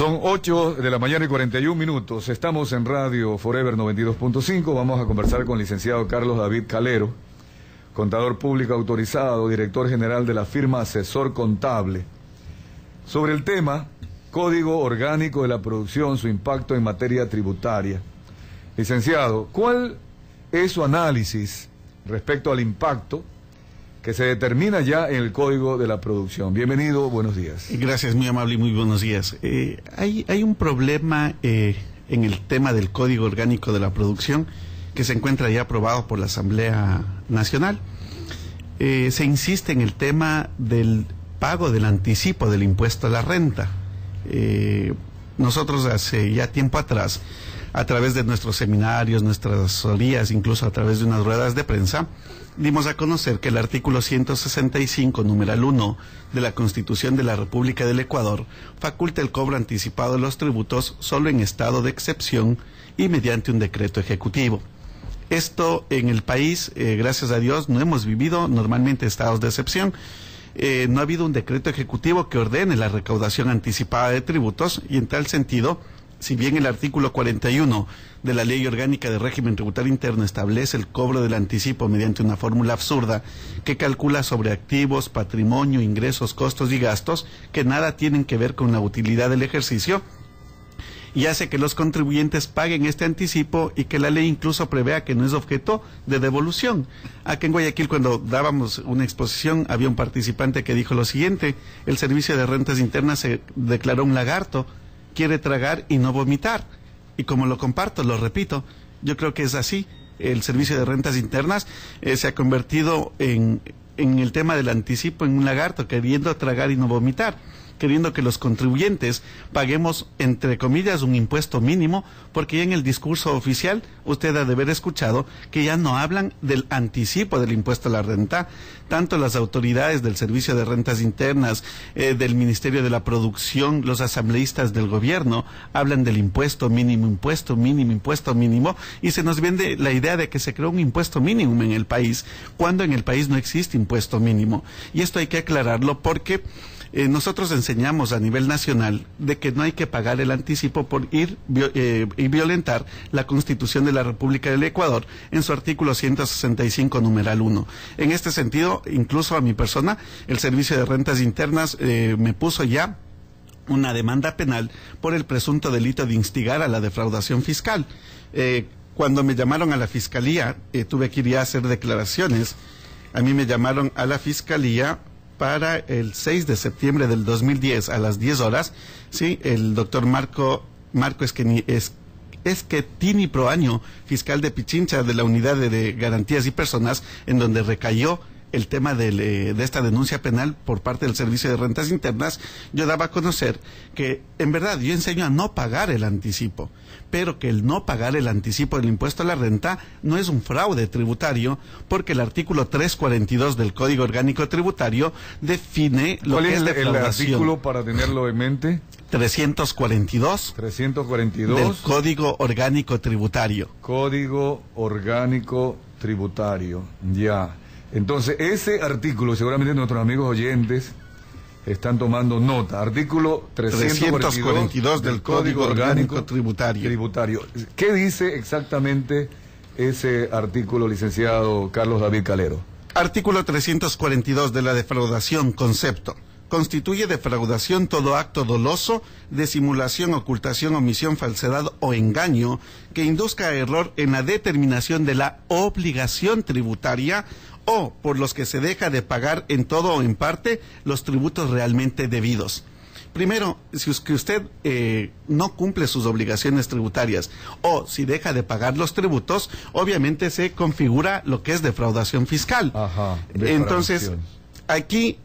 Son 8 de la mañana y 41 minutos. Estamos en Radio Forever 92.5. Vamos a conversar con el licenciado Carlos David Calero, contador público autorizado, director general de la firma Asesor Contable, sobre el tema Código Orgánico de la Producción, su impacto en materia tributaria. Licenciado, ¿cuál es su análisis respecto al impacto que se determina ya en el Código de la Producción? Bienvenido, buenos días. Gracias, muy amable y muy buenos días. Hay un problema en el tema del Código Orgánico de la Producción que se encuentra ya aprobado por la Asamblea Nacional. Se insiste en el tema del pago del anticipo del impuesto a la renta. Nosotros hace ya tiempo atrás, a través de nuestros seminarios, nuestras asesorías, incluso a través de unas ruedas de prensa, dimos a conocer que el artículo 165, numeral 1 de la Constitución de la República del Ecuador faculta el cobro anticipado de los tributos solo en estado de excepción y mediante un decreto ejecutivo. Esto en el país, gracias a Dios, no hemos vivido normalmente estados de excepción. No ha habido un decreto ejecutivo que ordene la recaudación anticipada de tributos y en tal sentido, si bien el artículo 41 de la Ley Orgánica de Régimen Tributario Interno establece el cobro del anticipo mediante una fórmula absurda que calcula sobre activos, patrimonio, ingresos, costos y gastos que nada tienen que ver con la utilidad del ejercicio, y hace que los contribuyentes paguen este anticipo y que la ley incluso prevea que no es objeto de devolución. Aquí en Guayaquil, cuando dábamos una exposición, había un participante que dijo lo siguiente: el Servicio de Rentas Internas se declaró un lagarto, quiere tragar y no vomitar. Y como lo comparto, lo repito, yo creo que es así. El Servicio de Rentas Internas se ha convertido en el tema del anticipo en un lagarto, queriendo tragar y no vomitar, queriendo que los contribuyentes paguemos, entre comillas, un impuesto mínimo, porque ya en el discurso oficial usted ha de haber escuchado que ya no hablan del anticipo del impuesto a la renta. Tanto las autoridades del Servicio de Rentas Internas, del Ministerio de la Producción, los asambleístas del gobierno, hablan del impuesto mínimo, y se nos vende la idea de que se creó un impuesto mínimo en el país, cuando en el país no existe impuesto mínimo. Y esto hay que aclararlo porque nosotros enseñamos a nivel nacional de que no hay que pagar el anticipo por ir y violentar la Constitución de la República del Ecuador en su artículo 165, numeral 1. En este sentido, incluso a mi persona, el Servicio de Rentas Internas me puso ya una demanda penal por el presunto delito de instigar a la defraudación fiscal. Cuando me llamaron a la Fiscalía, tuve que ir ya a hacer declaraciones. A mí me llamaron a la Fiscalía para el 6 de septiembre del 2010 a las 10 horas, sí, el doctor Marco Schettini Proaño, fiscal de Pichincha de la Unidad de Garantías y Personas, en donde recayó el tema de esta denuncia penal por parte del Servicio de Rentas Internas. Yo daba a conocer que, en verdad, yo enseño a no pagar el anticipo, pero que el no pagar el anticipo del impuesto a la renta no es un fraude tributario, porque el artículo 342 del Código Orgánico Tributario define lo que es defraudación. ¿Cuál es el artículo para tenerlo en mente? 342 del Código Orgánico Tributario. Código Orgánico Tributario, ya. Entonces, ese artículo, seguramente nuestros amigos oyentes están tomando nota. Artículo 342 del Código Orgánico Tributario. ¿Qué dice exactamente ese artículo, licenciado Carlos David Calero? Artículo 342 de la defraudación, concepto. Constituye defraudación todo acto doloso de simulación, ocultación, omisión, falsedad o engaño que induzca a error en la determinación de la obligación tributaria o por los que se deja de pagar en todo o en parte los tributos realmente debidos. Primero, si usted no cumple sus obligaciones tributarias o si deja de pagar los tributos, obviamente se configura lo que es defraudación fiscal. Ajá, entonces, aquí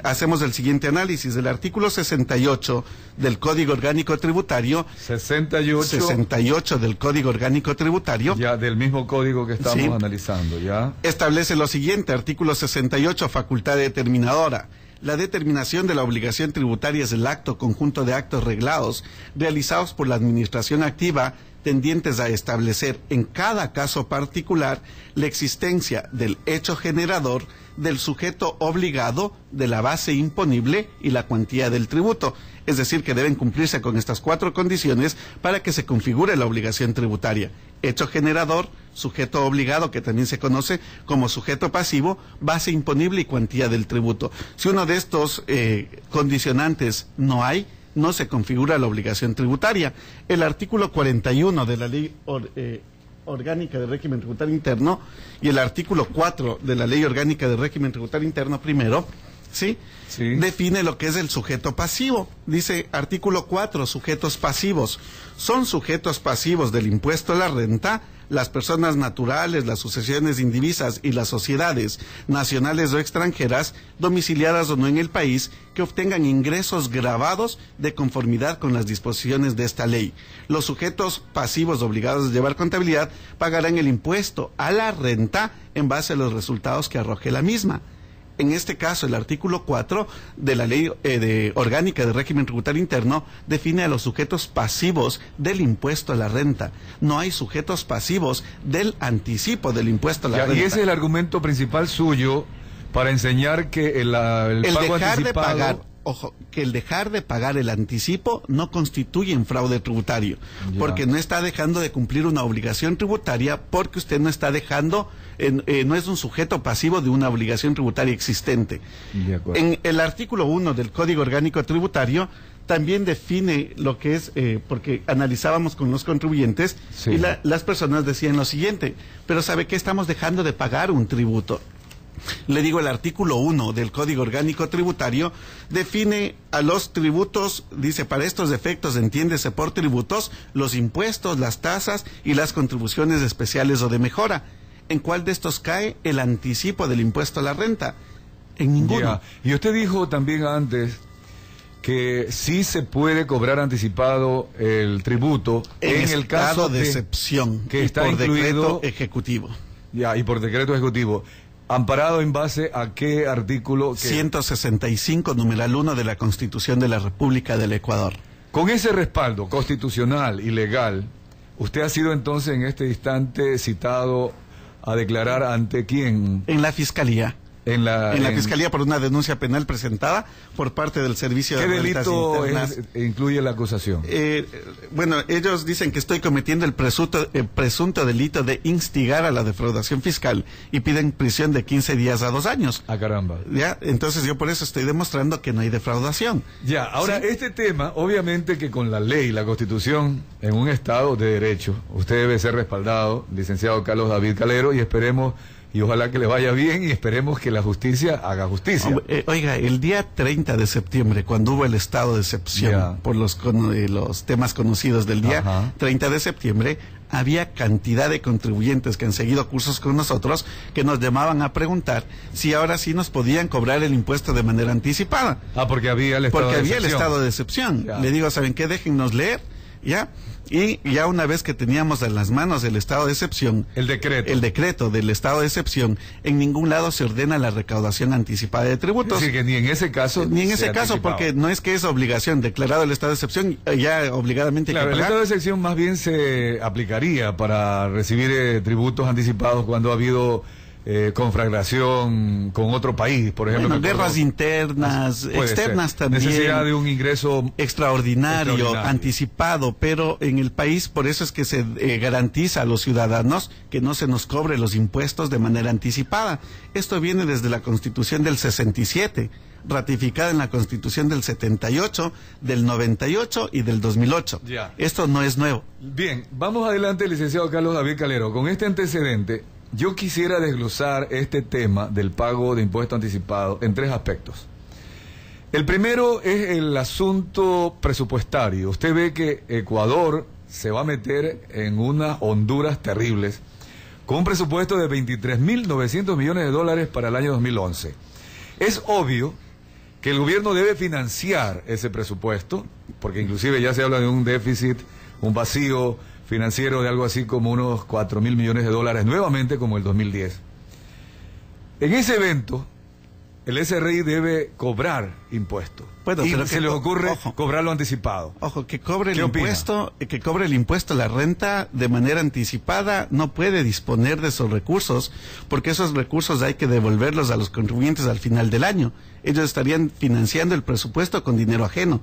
hacemos el siguiente análisis. El artículo 68 del Código Orgánico Tributario. 68 del Código Orgánico Tributario. Ya, del mismo código que estamos analizando, ya. Establece lo siguiente, artículo 68, facultad determinadora. La determinación de la obligación tributaria es el acto conjunto de actos reglados realizados por la administración activa tendientes a establecer en cada caso particular la existencia del hecho generador, del sujeto obligado, de la base imponible y la cuantía del tributo. Es decir, que deben cumplirse con estas 4 condiciones para que se configure la obligación tributaria: hecho generador, sujeto obligado, que también se conoce como sujeto pasivo, base imponible y cuantía del tributo. Si uno de estos condicionantes no hay, no se configura la obligación tributaria. El artículo 41 de la Ley Orgánica de Régimen Tributario Interno y el artículo 4 de la Ley Orgánica de Régimen Tributario Interno primero, ¿sí? Sí. Define lo que es el sujeto pasivo. Dice artículo 4, sujetos pasivos. Son sujetos pasivos del impuesto a la renta las personas naturales, las sucesiones indivisas y las sociedades nacionales o extranjeras, domiciliadas o no en el país, que obtengan ingresos gravados de conformidad con las disposiciones de esta ley. Los sujetos pasivos obligados a llevar contabilidad pagarán el impuesto a la renta en base a los resultados que arroje la misma. En este caso, el artículo 4 de la Ley Orgánica de Régimen Tributario Interno define a los sujetos pasivos del impuesto a la renta. No hay sujetos pasivos del anticipo del impuesto a la renta. Y ese es el argumento principal suyo para enseñar que el pago dejar anticipado... de pagar, ojo, que el dejar de pagar el anticipo no constituye un fraude tributario, porque no está dejando de cumplir una obligación tributaria, porque usted no está dejando, no es un sujeto pasivo de una obligación tributaria existente. En el artículo 1 del Código Orgánico Tributario también define lo que es, porque analizábamos con los contribuyentes, sí, y las personas decían lo siguiente: pero ¿sabe qué? Estamos dejando de pagar un tributo. Le digo, el artículo 1 del Código Orgánico Tributario define a los tributos, dice: para estos efectos entiéndese por tributos los impuestos, las tasas y las contribuciones especiales o de mejora. ¿En cuál de estos cae el anticipo del impuesto a la renta? En ninguno. Y usted dijo también antes que sí se puede cobrar anticipado el tributo en el caso de excepción, que está por incluido, decreto ejecutivo. Y por decreto ejecutivo. ¿Amparado en base a qué artículo? 165, numeral 1 de la Constitución de la República del Ecuador. Con ese respaldo constitucional y legal, ¿usted ha sido entonces en este instante citado a declarar ante quién? En la Fiscalía. En la Fiscalía por una denuncia penal presentada por parte del Servicio de Rentas Internas. ¿Qué delito incluye la acusación? Bueno, ellos dicen que estoy cometiendo el presunto delito de instigar a la defraudación fiscal y piden prisión de 15 días a 2 años. Ah, caramba. Ya, entonces yo por eso estoy demostrando que no hay defraudación. Ya, ahora, ¿sí? Este tema, obviamente que con la ley, la Constitución, en un Estado de Derecho, usted debe ser respaldado, licenciado Carlos David Calero, y esperemos... Y ojalá que le vaya bien y esperemos que la justicia haga justicia. Oiga, el día 30 de septiembre, cuando hubo el estado de excepción por los temas conocidos del día 30 de septiembre, había cantidad de contribuyentes que han seguido cursos con nosotros que nos llamaban a preguntar si ahora sí nos podían cobrar el impuesto de manera anticipada. Porque había el estado de excepción. Porque había el estado de excepción. Le digo, ¿saben qué? Déjennos leer. ¿Ya? Y ya una vez que teníamos en las manos el estado de excepción, el decreto del estado de excepción, en ningún lado se ordena la recaudación anticipada de tributos. Es decir, que ni en ese caso porque no es que es obligación, declarado el estado de excepción, ya obligadamente claro, hay que pagar. El estado de excepción más bien se aplicaría para recibir tributos anticipados cuando ha habido conflagración con otro país, por ejemplo. Bueno, guerras internas, externas también. Necesidad de un ingreso extraordinario, anticipado, pero en el país por eso es que se garantiza a los ciudadanos que no se nos cobre los impuestos de manera anticipada. Esto viene desde la Constitución del 67, ratificada en la Constitución del 78, del 98 y del 2008. Esto no es nuevo. Bien, vamos adelante, licenciado Carlos David Calero. Con este antecedente, yo quisiera desglosar este tema del pago de impuesto anticipado en 3 aspectos. El primero es el asunto presupuestario. Usted ve que Ecuador se va a meter en unas honduras terribles con un presupuesto de 23.900 millones de dólares para el año 2011. Es obvio que el gobierno debe financiar ese presupuesto, porque inclusive ya se habla de un déficit, un vacío financiero de algo así como unos 4.000 millones de dólares nuevamente como el 2010. En ese evento, el SRI debe cobrar impuestos. Bueno, y pero se les ocurre cobrarlo anticipado. Ojo, que cobre el ¿Qué opina? impuesto a la renta de manera anticipada, no puede disponer de esos recursos, porque esos recursos hay que devolverlos a los contribuyentes al final del año. Ellos estarían financiando el presupuesto con dinero ajeno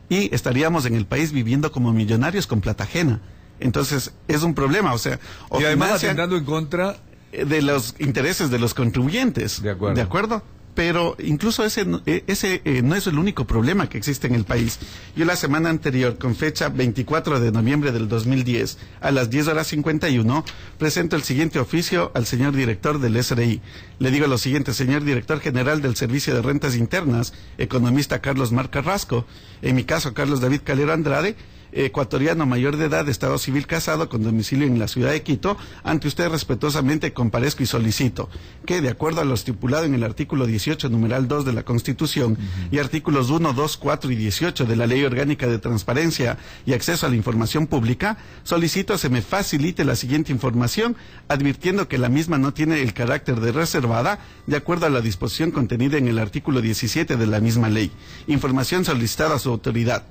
y estaríamos en el país viviendo como millonarios con plata ajena. Entonces es un problema, o sea, y además atentando en contra de los intereses de los contribuyentes. De acuerdo. ¿De acuerdo? Pero incluso ese no es el único problema que existe en el país. Yo la semana anterior, con fecha 24 de noviembre del 2010, a las 10:51, presento el siguiente oficio al señor director del SRI. Le digo lo siguiente: señor director general del Servicio de Rentas Internas, economista Carlos Mar Carrasco, en mi caso Carlos David Calero Andrade, ecuatoriano mayor de edad, estado civil, casado, con domicilio en la ciudad de Quito, ante usted respetuosamente comparezco y solicito que, de acuerdo a lo estipulado en el artículo 18, numeral 2 de la Constitución, y artículos 1, 2, 4 y 18 de la Ley Orgánica de Transparencia y Acceso a la Información Pública, solicito se me facilite la siguiente información, advirtiendo que la misma no tiene el carácter de reservada, de acuerdo a la disposición contenida en el artículo 17 de la misma ley. Información solicitada a su autoridad.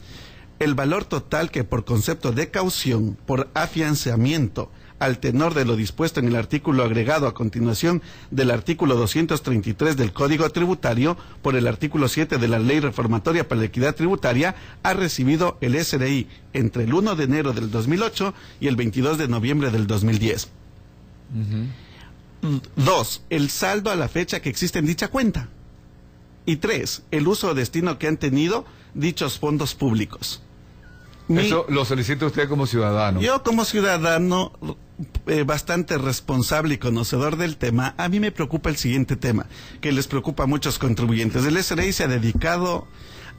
El valor total que por concepto de caución, por afianzamiento, al tenor de lo dispuesto en el artículo agregado a continuación del artículo 233 del Código Tributario, por el artículo 7 de la Ley Reformatoria para la Equidad Tributaria, ha recibido el SRI entre el 1 de enero del 2008 y el 22 de noviembre del 2010. 2. El saldo a la fecha que existe en dicha cuenta. Y 3. El uso o destino que han tenido dichos fondos públicos. Eso lo solicita usted como ciudadano. Yo como ciudadano bastante responsable y conocedor del tema, a mí me preocupa el siguiente tema, que les preocupa a muchos contribuyentes. El SRI se ha dedicado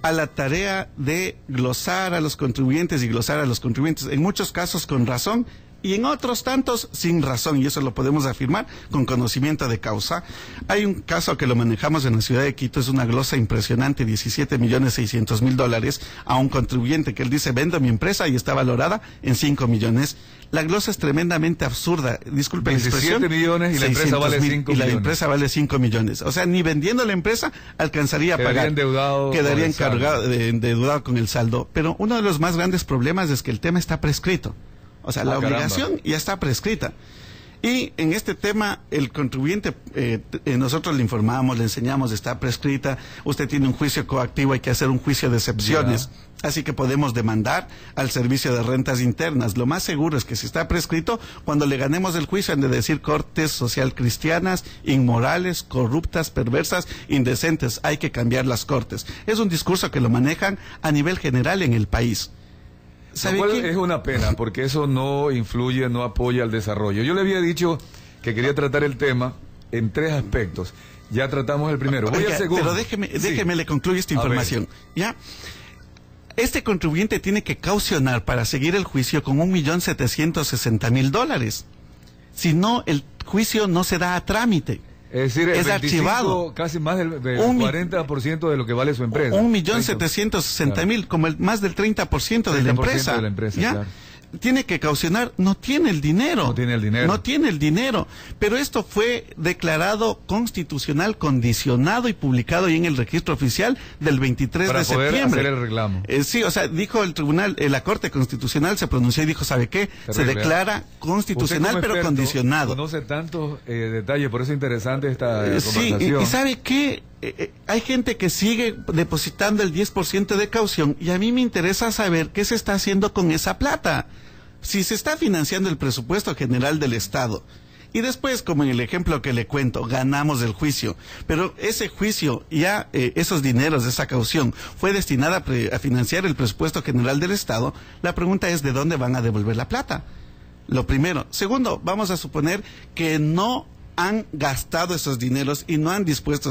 a la tarea de glosar a los contribuyentes y glosar a los contribuyentes, en muchos casos con razón, y en otros tantos sin razón, y eso lo podemos afirmar con conocimiento de causa. Hay un caso que lo manejamos en la ciudad de Quito, es una glosa impresionante, $17.600.000 a un contribuyente que él dice: vendo mi empresa y está valorada en 5 millones. La glosa es tremendamente absurda, disculpe la expresión. 17 millones y la empresa vale 5 millones. Y la empresa vale 5 millones. O sea, ni vendiendo la empresa alcanzaría a pagar. Quedaría endeudado con el saldo. Pero uno de los más grandes problemas es que el tema está prescrito. O sea, la obligación ya está prescrita. Y en este tema, el contribuyente, nosotros le informamos, le enseñamos, está prescrita, usted tiene un juicio coactivo, hay que hacer un juicio de excepciones. Así que podemos demandar al Servicio de Rentas Internas. Lo más seguro es que si está prescrito, cuando le ganemos el juicio han de decir cortes social cristianas, inmorales, corruptas, perversas, indecentes. Hay que cambiar las cortes. Es un discurso que lo manejan a nivel general en el país. Lo cual es una pena, porque eso no influye, no apoya al desarrollo. Yo le había dicho que quería tratar el tema en 3 aspectos. Ya tratamos el primero. Voy al segundo. Pero déjeme le concluyo esta información. ¿Ya? Este contribuyente tiene que caucionar para seguir el juicio con $1.760.000. Si no, el juicio no se da a trámite. Es decir, es archivado. Casi más del 40% de lo que vale su empresa. 1.760.000, como más del 30% de la empresa. De la empresa, ¿ya? Claro. Tiene que caucionar, no tiene el dinero. No tiene el dinero. No tiene el dinero. Pero esto fue declarado constitucional, condicionado y publicado ahí en el registro oficial del 23 de septiembre. Para poder hacer el reclamo. Sí, o sea, dijo el tribunal, la Corte Constitucional se pronunció y dijo, ¿sabe qué? Se declara constitucional pero condicionado. Conoce tantos detalles, por eso es interesante esta conversación. Sí, y ¿sabe qué? Hay gente que sigue depositando el 10% de caución y a mí me interesa saber qué se está haciendo con esa plata. Si se está financiando el presupuesto general del Estado y después, como en el ejemplo que le cuento, ganamos el juicio, pero ese juicio ya, esos dineros de esa caución fue destinada a financiar el presupuesto general del Estado, la pregunta es ¿de dónde van a devolver la plata? Lo primero. Segundo, vamos a suponer que no han gastado esos dineros y no han dispuesto